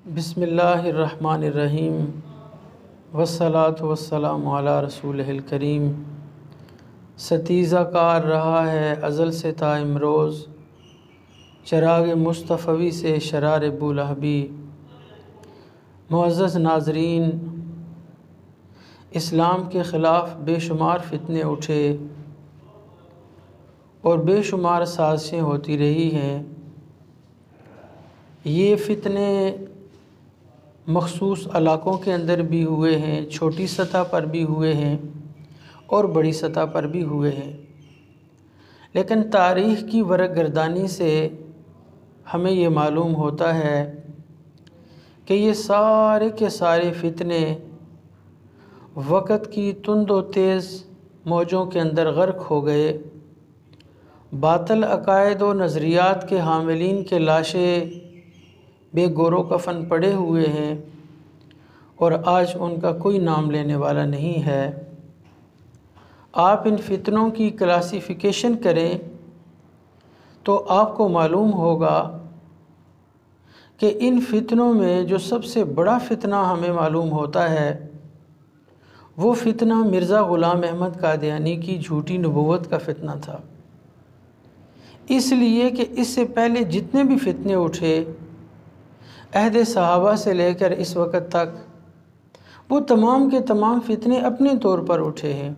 بسم اللہ الرحمن الرحیم والصلاة والسلام علی رسولہ الکریم۔ ستیزہ کار رہا ہے ازل سے تا امروز، چراغ مصطفی سے شرار بولہبی۔ معزز ناظرین، اسلام کے خلاف بے شمار فتنے اٹھے اور بے شمار سازشیں ہوتی رہی ہیں۔ یہ فتنے مخصوص علاقوں کے اندر بھی ہوئے ہیں، چھوٹی سطح پر بھی ہوئے ہیں اور بڑی سطح پر بھی ہوئے ہیں، لیکن تاریخ کی ورق گردانی سے ہمیں یہ معلوم ہوتا ہے کہ یہ سارے کے سارے فتنے وقت کی تند و تیز موجوں کے اندر غرق ہو گئے۔ باطل عقائد و نظریات کے حاملین کے لاشیں بے گور و کفن پڑے ہوئے ہیں اور آج ان کا کوئی نام لینے والا نہیں ہے۔ آپ ان فتنوں کی کلاسیفیکیشن کریں تو آپ کو معلوم ہوگا کہ ان فتنوں میں جو سب سے بڑا فتنہ ہمیں معلوم ہوتا ہے وہ فتنہ مرزا غلام احمد قادیانی کی جھوٹی نبوت کا فتنہ تھا، اس لیے کہ اس سے پہلے جتنے بھی فتنے اٹھے عہد صحابہ سے لے کر اس وقت تک، وہ تمام کے تمام فتنے اپنے طور پر اٹھے ہیں،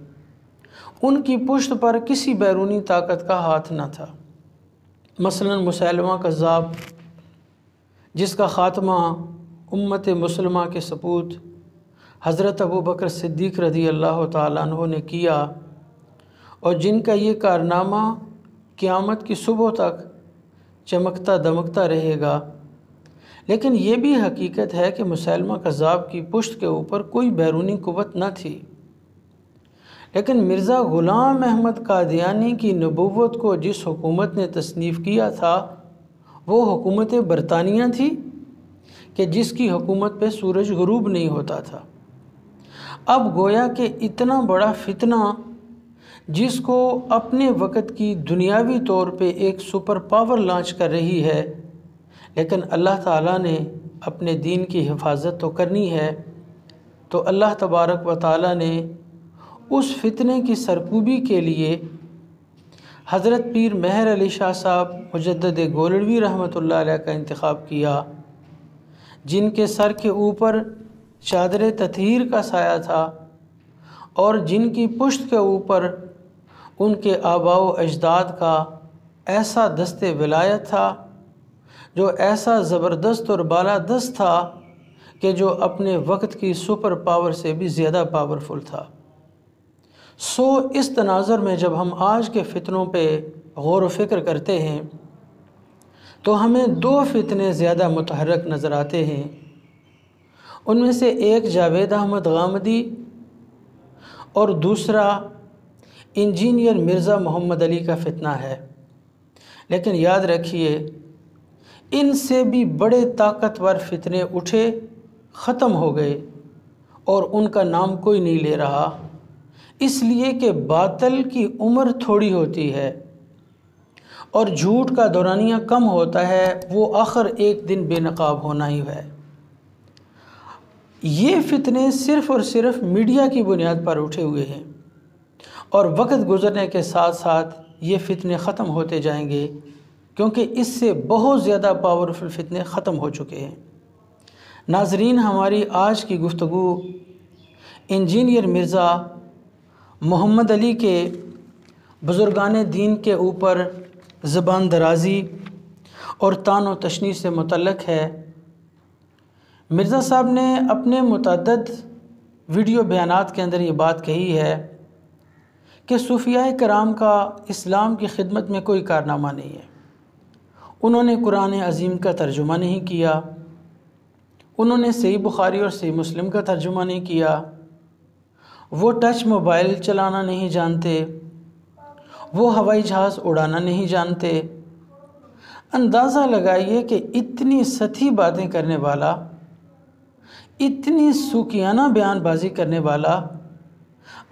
ان کی پشت پر کسی بیرونی طاقت کا ہاتھ نہ تھا۔ مثلا مسیلمہ کذاب، جس کا خاتمہ امت مسلمہ کے سپوت حضرت ابوبکر صدیق رضی اللہ تعالیٰ عنہ نے کیا، اور جن کا یہ کارنامہ قیامت کی صبح تک چمکتا دمکتا رہے گا۔ لیکن یہ بھی حقیقت ہے کہ مسیلمہ کذاب کی پشت کے اوپر کوئی بیرونی قوت نہ تھی، لیکن مرزا غلام احمد قادیانی کی نبوت کو جس حکومت نے تصنیف کیا تھا وہ حکومت برطانیہ تھی کہ جس کی حکومت پہ سورج غروب نہیں ہوتا تھا۔ اب گویا کہ اتنا بڑا فتنہ جس کو اپنے وقت کی دنیاوی طور پہ ایک سپر پاور لانچ کر رہی ہے، لیکن اللہ تعالیٰ نے اپنے دین کی حفاظت تو کرنی ہے، تو اللہ تبارک و تعالیٰ نے اس فتنے کی سرکوبی کے لیے حضرت پیر مہر علی شاہ صاحب مجدد گولڑوی رحمۃ اللہ علیہ کا انتخاب کیا، جن کے سر کے اوپر چادر تطہیر کا سایہ تھا اور جن کی پشت کے اوپر ان کے آباء و اجداد کا ایسا دست ولایت تھا، جو ایسا زبردست اور بالادست تھا کہ جو اپنے وقت کی سپر پاور سے بھی زیادہ پاورفل تھا۔ سو اس تناظر میں جب ہم آج کے فتنوں پہ غور و فکر کرتے ہیں تو ہمیں دو فتنے زیادہ متحرک نظر آتے ہیں۔ ان میں سے ایک جاوید احمد غامدی اور دوسرا انجینئر مرزا محمد علی کا فتنہ ہے، لیکن یاد رکھیے ان سے بھی بڑے طاقتور فتنے اٹھے، ختم ہو گئے اور ان کا نام کوئی نہیں لے رہا، اس لیے کہ باطل کی عمر تھوڑی ہوتی ہے اور جھوٹ کا دورانیہ کم ہوتا ہے، وہ آخر ایک دن بے نقاب ہونا ہی ہے۔ یہ فتنے صرف اور صرف میڈیا کی بنیاد پر اٹھے ہوئے ہیں اور وقت گزرنے کے ساتھ ساتھ یہ فتنے ختم ہوتے جائیں گے، کیونکہ اس سے بہت زیادہ پاورفل فتنے ختم ہو چکے ہیں۔ ناظرین، ہماری آج کی گفتگو انجینئر مرزا محمد علی کے بزرگان دین کے اوپر زبان درازی اور طعن و تشنیع سے متعلق ہے۔ مرزا صاحب نے اپنے متعدد ویڈیو بیانات کے اندر یہ بات کہی ہے کہ صوفیاء کرام کا اسلام کی خدمت میں کوئی کارنامہ نہیں ہے۔ انہوں نے قرآن عظیم کا ترجمہ نہیں کیا، انہوں نے صحیح بخاری اور صحیح مسلم کا ترجمہ نہیں کیا، وہ ٹچ موبائل چلانا نہیں جانتے، وہ ہوائی جہاز اڑانا نہیں جانتے۔ اندازہ لگائیے کہ اتنی سطحی باتیں کرنے والا، اتنی سوکیانہ بیان بازی کرنے والا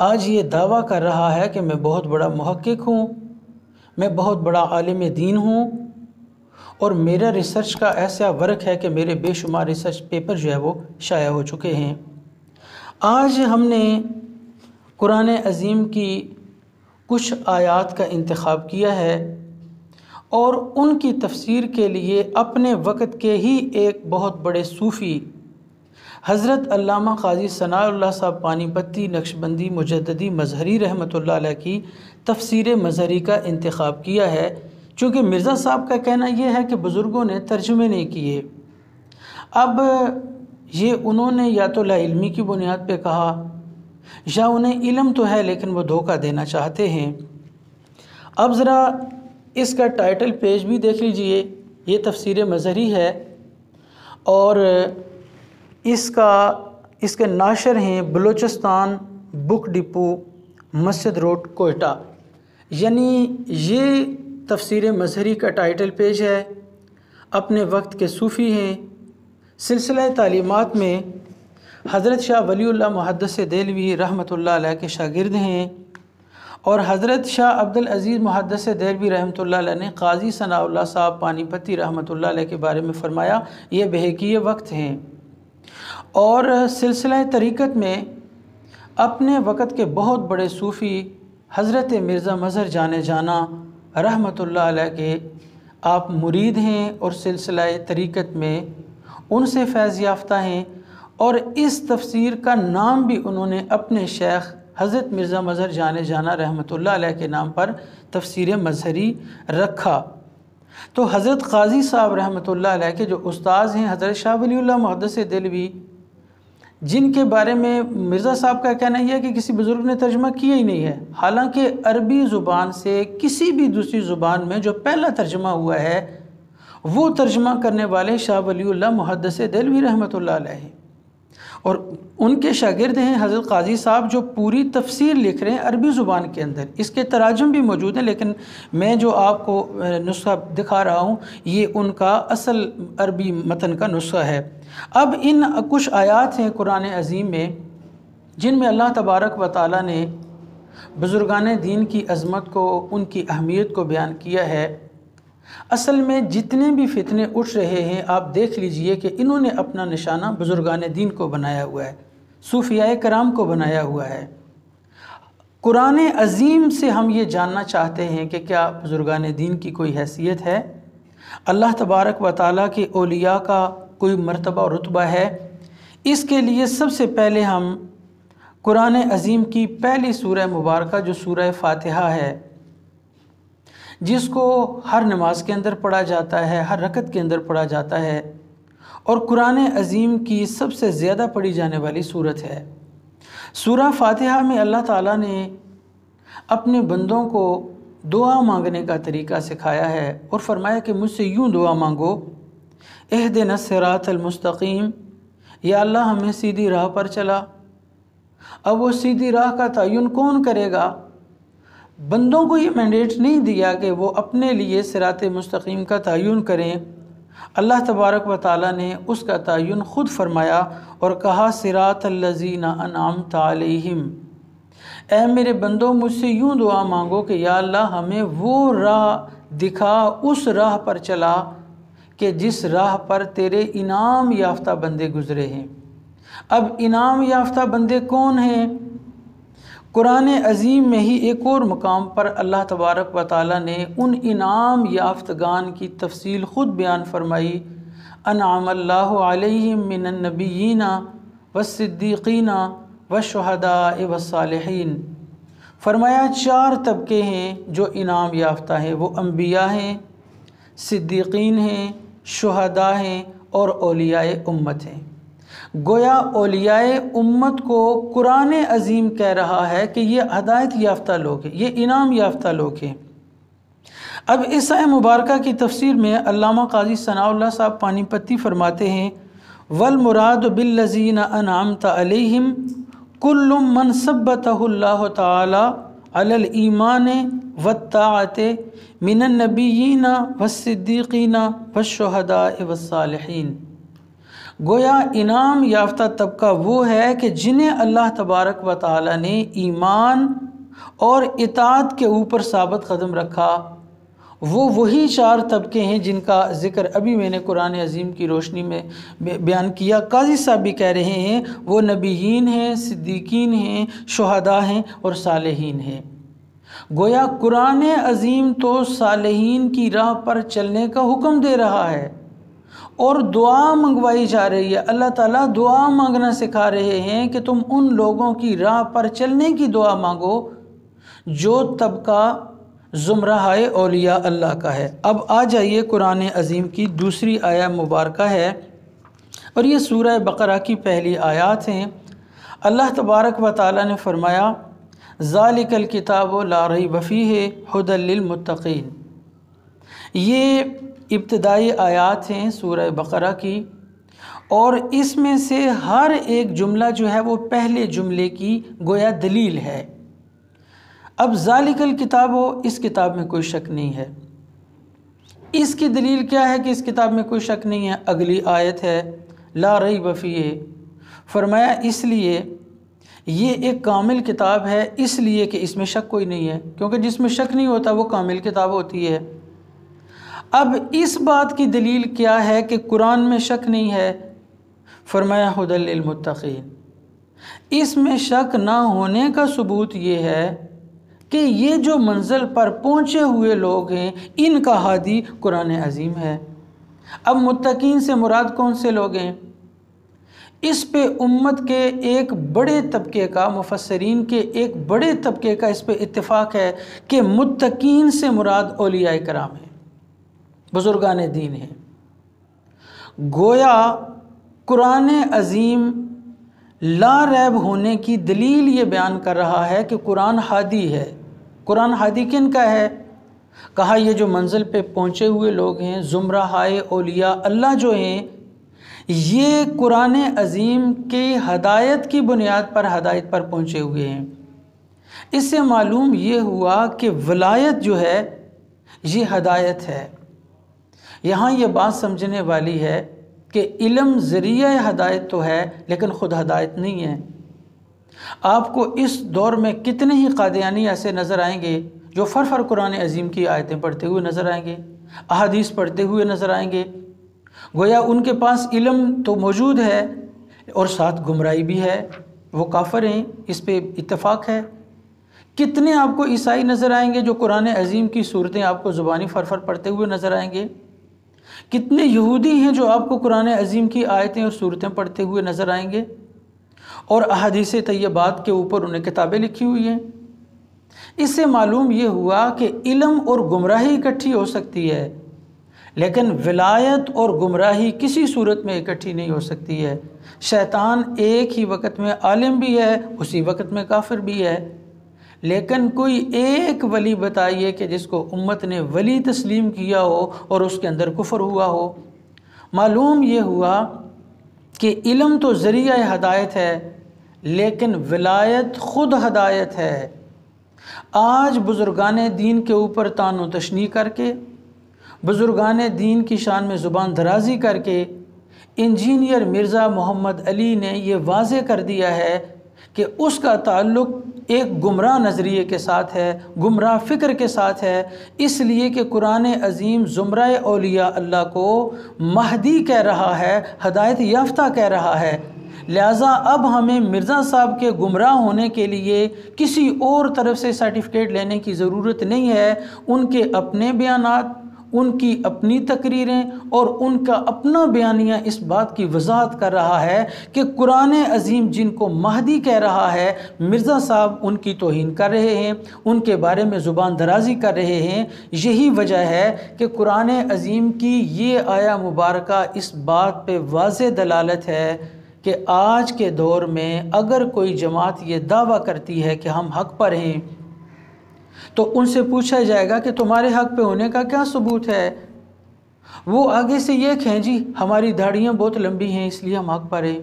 آج یہ دعویٰ کر رہا ہے کہ میں بہت بڑا محقق ہوں، میں بہت بڑا عالم دین ہوں، اور میرا ریسرچ کا ایسا ورک ہے کہ میرے بے شمار ریسرچ پیپر جو ہے وہ شائع ہو چکے ہیں۔ آج ہم نے قرآن عظیم کی کچھ آیات کا انتخاب کیا ہے اور ان کی تفسیر کے لیے اپنے وقت کے ہی ایک بہت بڑے صوفی حضرت علامہ قاضی ثناء اللہ صاحب پانی پتی نقشبندی مجددی مظہری رحمۃ اللہ علیہ کی تفسیر مظہری کا انتخاب کیا ہے، چونکہ مرزا صاحب کا کہنا یہ ہے کہ بزرگوں نے ترجمے نہیں کیے۔ اب یہ انہوں نے یا تو لا علمی کی بنیاد پہ کہا یا انہیں علم تو ہے لیکن وہ دھوکہ دینا چاہتے ہیں۔ اب ذرا اس کا ٹائٹل پیج بھی دیکھ لیجئے، یہ تفسیر مظہری ہے اور اس کے ناشر ہیں بلوچستان بک ڈپو مسجد روڈ کوئٹہ، یعنی یہ تفسیر مظہری کا ٹائٹل پیج ہے۔ اپنے وقت کے صوفی ہیں، سلسلہ تعلیمات میں حضرت شاہ ولی اللہ محدث دہلوی رحمۃ اللہ علیہ کے شاگرد ہیں، اور حضرت شاہ عبدالعزیز محدث دہلوی رحمۃ اللہ علیہ نے قاضی ثناء اللہ صاحب پانی پتی رحمۃ اللہ علیہ کے بارے میں فرمایا یہ بہیکی وقت ہیں۔ اور سلسلہ طریقت میں اپنے وقت کے بہت بڑے صوفی حضرت مرزا مظہر جانے جانا رحمۃ اللہ علیہ کے آپ مرید ہیں اور سلسلہ طریقت میں ان سے فیض یافتہ ہیں، اور اس تفسیر کا نام بھی انہوں نے اپنے شیخ حضرت مرزا مظہر جانے جانا رحمۃ اللہ علیہ کے نام پر تفسیر مظہری رکھا۔ تو حضرت قاضی صاحب رحمۃ اللہ علیہ کے جو استاذ ہیں حضرت شاہ ولی اللہ محدث دہلوی، جن کے بارے میں مرزا صاحب کا کہنا یہ ہے کہ کسی بزرگ نے ترجمہ کیا ہی نہیں ہے، حالانکہ عربی زبان سے کسی بھی دوسری زبان میں جو پہلا ترجمہ ہوا ہے وہ ترجمہ کرنے والے شاہ ولی اللہ محدث دہلوی رحمۃ اللہ علیہ ہیں، اور ان کے شاگرد ہیں حضرت قاضی صاحب جو پوری تفسیر لکھ رہے ہیں عربی زبان کے اندر۔ اس کے تراجم بھی موجود ہیں، لیکن میں جو آپ کو نسخہ دکھا رہا ہوں یہ ان کا اصل عربی متن کا نسخہ ہے۔ اب ان کچھ آیات ہیں قرآن عظیم میں جن میں اللہ تبارک و تعالیٰ نے بزرگان دین کی عظمت کو، ان کی اہمیت کو بیان کیا ہے۔ اصل میں جتنے بھی فتنے اٹھ رہے ہیں آپ دیکھ لیجئے کہ انہوں نے اپنا نشانہ بزرگان دین کو بنایا ہوا ہے، صوفیاء کرام کو بنایا ہوا ہے۔ قرآن عظیم سے ہم یہ جاننا چاہتے ہیں کہ کیا بزرگان دین کی کوئی حیثیت ہے، اللہ تبارک و تعالیٰ کے اولیاء کا کوئی مرتبہ اور رتبہ ہے۔ اس کے لیے سب سے پہلے ہم قرآن عظیم کی پہلی سورہ مبارکہ جو سورہ فاتحہ ہے، جس کو ہر نماز کے اندر پڑھا جاتا ہے، ہر رکعت کے اندر پڑھا جاتا ہے، اور قرآن عظیم کی سب سے زیادہ پڑھی جانے والی سورت ہے۔ سورہ فاتحہ میں اللہ تعالیٰ نے اپنے بندوں کو دعا مانگنے کا طریقہ سکھایا ہے اور فرمایا کہ مجھ سے یوں دعا مانگو، اہدنا الصراط المستقیم، یا اللہ ہمیں سیدھی راہ پر چلا۔ اب وہ سیدھی راہ کا تعین کون کرے گا؟ بندوں کو یہ مینڈیٹ نہیں دیا کہ وہ اپنے لیے صراط مستقیم کا تعین کریں، اللہ تبارک و تعالیٰ نے اس کا تعین خود فرمایا اور کہا صراط الذین انعمت علیہم، اے میرے بندوں مجھ سے یوں دعا مانگو کہ یا اللہ ہمیں وہ راہ دکھا، اس راہ پر چلا کہ جس راہ پر تیرے انعام یافتہ بندے گزرے ہیں۔ اب انعام یافتہ بندے کون ہیں؟ قرآن عظیم میں ہی ایک اور مقام پر اللہ تبارک و تعالیٰ نے ان انعام یافتگان کی تفصیل خود بیان فرمائی، انعم اللہ علیہم من النبیین والصدیقین والشہداء والصالحین۔ فرمایا 4 طبقے ہیں جو انعام یافتہ ہیں، وہ انبیاء ہیں، صدیقین ہیں، شہداء ہیں اور اولیاء امت ہیں۔ گویا اولیاء امت کو قرآن عظیم کہہ رہا ہے کہ یہ ہدایت یافتہ لوگ ہیں، یہ انعام یافتہ لوگ ہیں۔ اب اس آیہ مبارکہ کی تفسیر میں علامہ قاضی ثناء اللہ صاحب پانی پتی فرماتے ہیں والمراد بالذین انعمت علیہم کل من ثبتہ اللہ تعالی علی الایمان والطاعت من النبیین والصدیقین والشہداء والصالحین۔ گویا انعام یافتہ طبقہ وہ ہے کہ جنہیں اللہ تبارک و تعالی نے ایمان اور اطاعت کے اوپر ثابت قدم رکھا، وہی 4 طبقے ہیں جن کا ذکر ابھی میں نے قرآن عظیم کی روشنی میں بیان کیا۔ قاضی صاحب بھی کہہ رہے ہیں وہ نبیین ہیں، صدیقین ہیں، شہداء ہیں اور صالحین ہیں۔ گویا قرآن عظیم تو صالحین کی راہ پر چلنے کا حکم دے رہا ہے اور دعا منگوائی جا رہی ہے۔ اللہ تعالیٰ دعا مانگنا سکھا رہے ہیں کہ تم ان لوگوں کی راہ پر چلنے کی دعا مانگو جو طبقہ زمرہ اولیاء اللہ کا ہے۔ اب آ جائیے قرآن عظیم کی دوسری آیہ مبارکہ ہے اور یہ سورہ بقرہ کی پہلی آیات ہیں۔ اللہ تبارک و تعالیٰ نے فرمایا ذالک الکتاب لا ریب فیہ ھدی للمتقین۔ یہ ابتدائی آیات ہیں سورہ بقرہ کی اور اس میں سے ہر ایک جملہ جو ہے وہ پہلے جملے کی گویا دلیل ہے۔ اب ذالک الکتاب ہو، اس کتاب میں کوئی شک نہیں ہے۔ اس کی دلیل کیا ہے کہ اس کتاب میں کوئی شک نہیں ہے؟ اگلی آیت ہے لا ریب فیہ، فرمایا اس لیے یہ ایک کامل کتاب ہے، اس لیے کہ اس میں شک کوئی نہیں ہے، کیونکہ جس میں شک نہیں ہوتا وہ کامل کتاب ہوتی ہے۔ اب اس بات کی دلیل کیا ہے کہ قرآن میں شک نہیں ہے؟ فرمایا ھدی للمتقین۔ اس میں شک نہ ہونے کا ثبوت یہ ہے کہ یہ جو منزل پر پہنچے ہوئے لوگ ہیں ان کا ہادی قرآن عظیم ہے۔ اب متقین سے مراد کون سے لوگ ہیں؟ اس پہ امت کے ایک بڑے طبقے کا، مفسرین کے ایک بڑے طبقے کا اس پہ اتفاق ہے کہ متقین سے مراد اولیاء کرام ہیں، بزرگان دین ہیں۔ گویا قرآن عظیم لا ریب ہونے کی دلیل یہ بیان کر رہا ہے کہ قرآن ہادی ہے۔ قرآن ہادی کن کا ہے؟ کہا یہ جو منزل پہ پہنچے ہوئے لوگ ہیں، زمرہ اولیاء اللہ جو ہیں، یہ قرآن عظیم کے ہدایت کی بنیاد پر ہدایت پر پہنچے ہوئے ہیں۔ اس سے معلوم یہ ہوا کہ ولایت جو ہے یہ ہدایت ہے۔ یہاں یہ بات سمجھنے والی ہے کہ علم ذریعہ ہدایت تو ہے لیکن خود ہدایت نہیں ہے۔ آپ کو اس دور میں کتنے ہی قادیانی ایسے نظر آئیں گے جو فر قرآن عظیم کی آیتیں پڑھتے ہوئے نظر آئیں گے، احادیث پڑھتے ہوئے نظر آئیں گے۔ گویا ان کے پاس علم تو موجود ہے اور ساتھ گمراہی بھی ہے، وہ کافر ہیں، اس پہ اتفاق ہے۔ کتنے آپ کو عیسائی نظر آئیں گے جو قرآن عظیم کی صورتیں آپ کو زبانی فر پڑھتے ہوئے نظر آئیں گے؟ کتنے یہودی ہیں جو آپ کو قرآن عظیم کی آیتیں اور صورتیں پڑھتے ہوئے نظر آئیں گے اور احادیث طیبات کے اوپر انہیں کتابیں لکھی ہوئی ہیں؟ اس سے معلوم یہ ہوا کہ علم اور گمراہی اکٹھی ہو سکتی ہے لیکن ولایت اور گمراہی کسی صورت میں اکٹھی نہیں ہو سکتی ہے۔ شیطان ایک ہی وقت میں عالم بھی ہے، اسی وقت میں کافر بھی ہے، لیکن کوئی ایک ولی بتائیے کہ جس کو امت نے ولی تسلیم کیا ہو اور اس کے اندر کفر ہوا ہو۔ معلوم یہ ہوا کہ علم تو ذریعہ ہدایت ہے لیکن ولایت خود ہدایت ہے۔ آج بزرگان دین کے اوپر طعن و تشنیع کر کے، بزرگان دین کی شان میں زبان درازی کر کے انجینئر مرزا محمد علی نے یہ واضح کر دیا ہے کہ اس کا تعلق ایک گمراہ نظریے کے ساتھ ہے، گمراہ فکر کے ساتھ ہے، اس لیے کہ قرآن عظیم زمرہ اولیاء اللہ کو مہدی کہہ رہا ہے، ہدایت یافتہ کہہ رہا ہے۔ لہٰذا اب ہمیں مرزا صاحب کے گمراہ ہونے کے لیے کسی اور طرف سے سرٹیفکیٹ لینے کی ضرورت نہیں ہے۔ ان کے اپنے بیانات، ان کی اپنی تقریریں اور ان کا اپنا بیانیہ اس بات کی وضاحت کر رہا ہے کہ قرآن عظیم جن کو مہدی کہہ رہا ہے، مرزا صاحب ان کی توہین کر رہے ہیں، ان کے بارے میں زبان درازی کر رہے ہیں۔ یہی وجہ ہے کہ قرآن عظیم کی یہ آیہ مبارکہ اس بات پہ واضح دلالت ہے کہ آج کے دور میں اگر کوئی جماعت یہ دعویٰ کرتی ہے کہ ہم حق پر ہیں تو ان سے پوچھا جائے گا کہ تمہارے حق پہ ہونے کا کیا ثبوت ہے؟ وہ آگے سے یہ کہیں جی ہماری داڑھیاں بہت لمبی ہیں اس لیے ہم حق پر ہیں،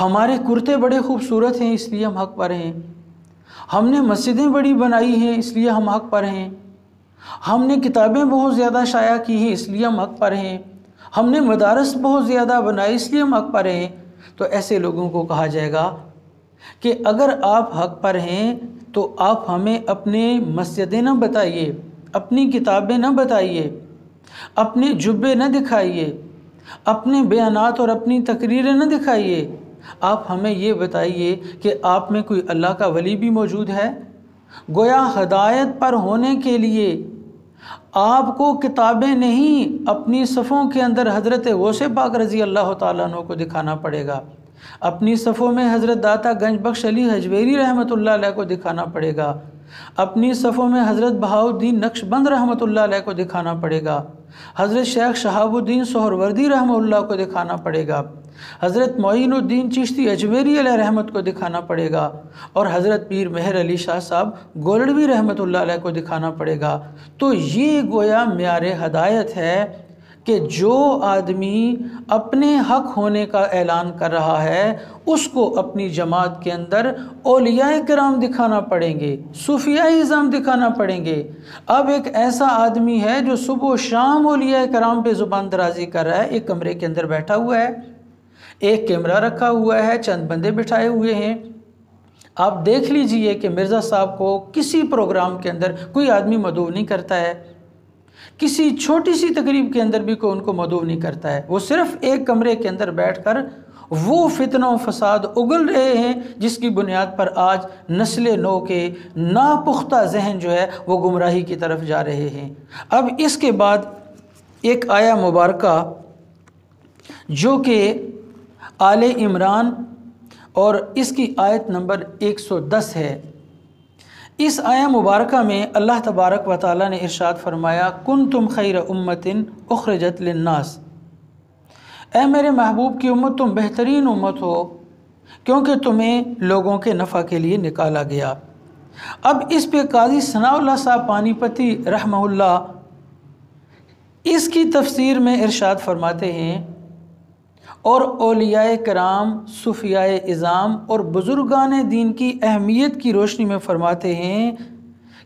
ہمارے کرتے بڑے خوبصورت ہیں اس لیے ہم حق پر ہیں، ہم نے مسجدیں بڑی بنائی ہیں اس لیے ہم حق پر ہیں، ہم نے کتابیں بہت زیادہ شائع کی ہیں اس لیے ہم حق پر ہیں، ہم نے مدارس بہت زیادہ بنائی اس لیے ہم حق پر ہیں۔ تو ایسے لوگوں کو کہا جائے گا کہ اگر آپ حق پر ہیں تو آپ ہمیں اپنے مسجدیں نہ بتائیے، اپنی کتابیں نہ بتائیے، اپنے جبے نہ دکھائیے، اپنے بیانات اور اپنی تقریریں نہ دکھائیے، آپ ہمیں یہ بتائیے کہ آپ میں کوئی اللہ کا ولی بھی موجود ہے؟ گویا ہدایت پر ہونے کے لیے آپ کو کتابیں نہیں، اپنی صفوں کے اندر حضرت غوث پاک رضی اللہ تعالیٰ عنہ کو دکھانا پڑے گا، اپنی صفوں میں حضرت داتا گنج بخش علی حجویری رحمۃ اللہ علیہ کو دکھانا پڑے گا، اپنی صفوں میں حضرت بہاؤالدین نقشبند رحمۃ اللہ علیہ کو دکھانا پڑے گا، حضرت شیخ شہاب الدین سہروردی رحمہ اللہ کو دکھانا پڑے گا، حضرت معین الدین چشتی اجمیری علیہ رحمت کو دکھانا پڑے گا، اور حضرت پیر مہر علی شاہ صاحب گولڑوی رحمۃ اللہ علیہ کو دکھانا پڑے گا۔ تو یہ گویا معیار ہدایت ہے کہ جو آدمی اپنے حق ہونے کا اعلان کر رہا ہے اس کو اپنی جماعت کے اندر اولیاء کرام دکھانا پڑیں گے، صوفیاء اعظام دکھانا پڑیں گے۔ اب ایک ایسا آدمی ہے جو صبح و شام اولیاء کرام پہ زبان درازی کر رہا ہے، ایک کمرے کے اندر بیٹھا ہوا ہے، ایک کیمرہ رکھا ہوا ہے، چند بندے بٹھائے ہوئے ہیں۔ آپ دیکھ لیجئے کہ مرزا صاحب کو کسی پروگرام کے اندر کوئی آدمی مدعو نہیں کرتا ہے، کسی چھوٹی سی تقریب کے اندر بھی کوئی ان کو مدعو نہیں کرتا ہے، وہ صرف ایک کمرے کے اندر بیٹھ کر وہ فتنہ و فساد اگل رہے ہیں جس کی بنیاد پر آج نسل نو کے ناپختہ ذہن جو ہے وہ گمراہی کی طرف جا رہے ہیں۔ اب اس کے بعد ایک آیہ مبارکہ جو کہ آل عمران اور اس کی آیت نمبر 110 ہے، اس آیہ مبارکہ میں اللہ تبارک و تعالیٰ نے ارشاد فرمایا کنتم خیر امت اخرجت للناس، اے میرے محبوب کی امت تم بہترین امت ہو کیونکہ تمہیں لوگوں کے نفع کے لیے نکالا گیا۔ اب اس پہ قاضی ثناء اللہ صاحب پانی پتی رحمہ اللہ اس کی تفسیر میں ارشاد فرماتے ہیں، اور اولیاء کرام، صوفیاء اعظام اور بزرگان دین کی اہمیت کی روشنی میں فرماتے ہیں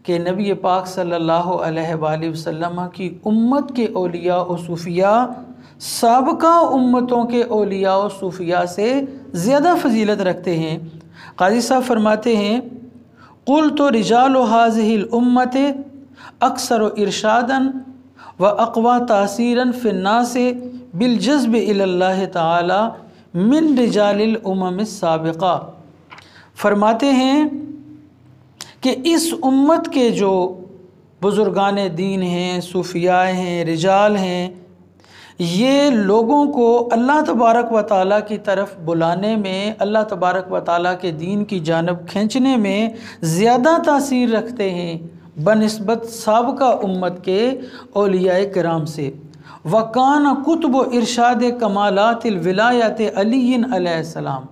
کہ نبی پاک صلی اللہ علیہ وآلہ وسلم کی امت کے اولیاء و صوفیاء سابقہ امتوں کے اولیاء و صوفیاء سے زیادہ فضیلت رکھتے ہیں۔ قاضی صاحب فرماتے ہیں قلت رجال هذه الامة اکثر ارشادا واقوى تاثیرا فی الناس بالجذب الی اللہ تعالی من رجال الامم السابقہ۔ فرماتے ہیں کہ اس امت کے جو بزرگان دین ہیں، صوفیاء ہیں، رجال ہیں، یہ لوگوں کو اللہ تبارک و تعالیٰ کی طرف بلانے میں، اللہ تبارک و تعالیٰ کے دین کی جانب کھینچنے میں زیادہ تاثیر رکھتے ہیں بنسبت سابقہ امت کے اولیاء کرام سے۔ وَقَانَ کُتُبُ ارشاد کمالات الولایت علی علیہ السلام،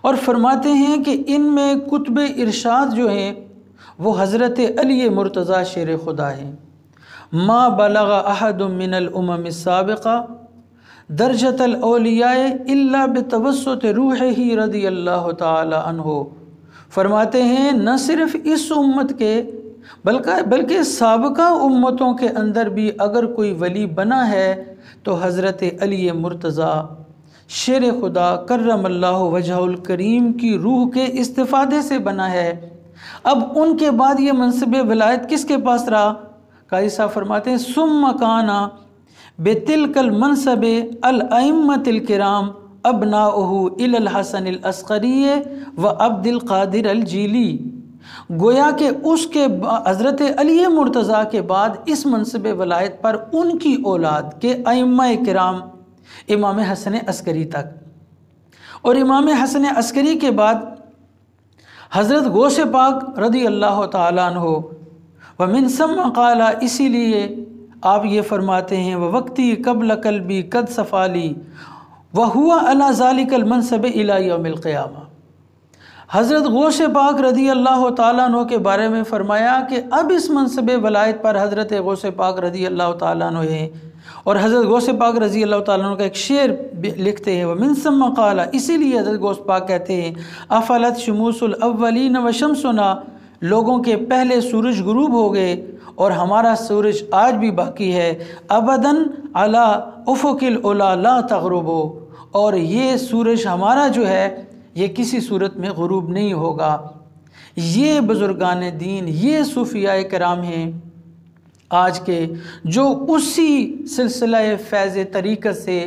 اور فرماتے ہیں کہ ان میں کتب ارشاد جو ہیں وہ حضرت علی مرتضیٰ شیر خدا ہیں۔ ما بلغ احد من الامم السابقہ درجۃ الاولیاء الا بتوسط روحہ رضی اللہ تعالی عنہ۔ فرماتے ہیں نہ صرف اس امت کے بلکہ سابقہ امتوں کے اندر بھی اگر کوئی ولی بنا ہے تو حضرت علی مرتضیٰ شیر خدا کرم اللہ وجہ الکریم کی روح کے استفادے سے بنا ہے۔ اب ان کے بعد یہ منصب ولایت کس کے پاس رہا؟ قاضی صاحب فرماتے ہیں ثم کان بتلک المنصب الائمۃ الکرام ابناؤہ الی الحسن العسقری و عبد القادر الجیلی۔ گویا کہ اس کے حضرت علی مرتضیٰ کے بعد اس منصب ولایت پر ان کی اولاد کے ائمہ کرام امام حسن عسکری تک، اور امام حسن عسکری کے بعد حضرت غوث پاک رضی اللہ تعالیٰ عنہ۔ ومن ثم قال، اسی لیے آپ یہ فرماتے ہیں وقتی قبل قلبی قد صفالی وہو علی ذالک المنصب الی یوم القیامہ۔ حضرت غوث پاک رضی اللہ تعالیٰ عنہ کے بارے میں فرمایا کہ اب اس منصب ولایت پر حضرت غوث پاک رضی اللہ تعالیٰ عنہ ہیں، اور حضرت غوث پاک رضی اللہ تعالیٰ عنہ کا ایک شعر لکھتے ہیں ومن ثم قال، اسی لیے حضرت غوث پاک کہتے ہیں افلت شموس الاولین وشمسنا، لوگوں کے پہلے سورج غروب ہو گئے اور ہمارا سورج آج بھی باقی ہے، ابداً علی افق العلا لا تغربو، اور یہ سورج ہمارا جو ہے یہ کسی صورت میں غروب نہیں ہوگا۔ یہ بزرگان دین، یہ صوفیاء کرام ہیں آج کے جو اسی سلسلہ فیض طریقت سے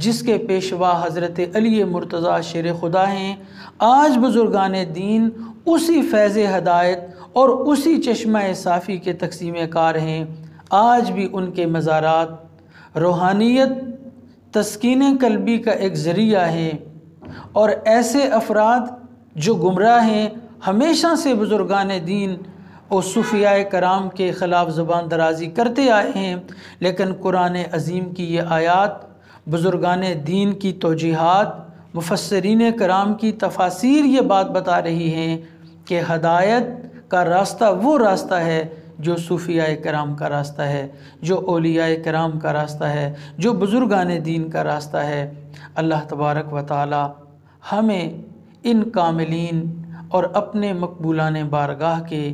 جس کے پیشوا حضرت علی مرتضیٰ شیر خدا ہیں، آج بزرگان دین اسی فیض ہدایت اور اسی چشمہ صافی کے تقسیم کار ہیں۔ آج بھی ان کے مزارات روحانیت تسکین قلبی کا ایک ذریعہ ہے، اور ایسے افراد جو گمراہ ہیں ہمیشہ سے بزرگان دین اور صوفیاء کرام کے خلاف زبان درازی کرتے آئے ہیں، لیکن قرآن عظیم کی یہ آیات، بزرگان دین کی توجیہات، مفسرین کرام کی تفاسیر یہ بات بتا رہی ہیں کہ ہدایت کا راستہ وہ راستہ ہے جو صوفیاء کرام کا راستہ ہے، جو اولیاء کرام کا راستہ ہے، جو بزرگان دین کا راستہ ہے۔ اللہ تبارک و تعالی ہمیں ان کاملین اور اپنے مقبولان بارگاہ کے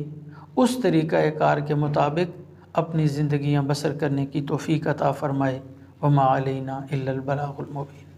اس طریقہ کار کے مطابق اپنی زندگیاں بسر کرنے کی توفیق عطا فرمائے۔ وما علینا الا البلاغ المبین۔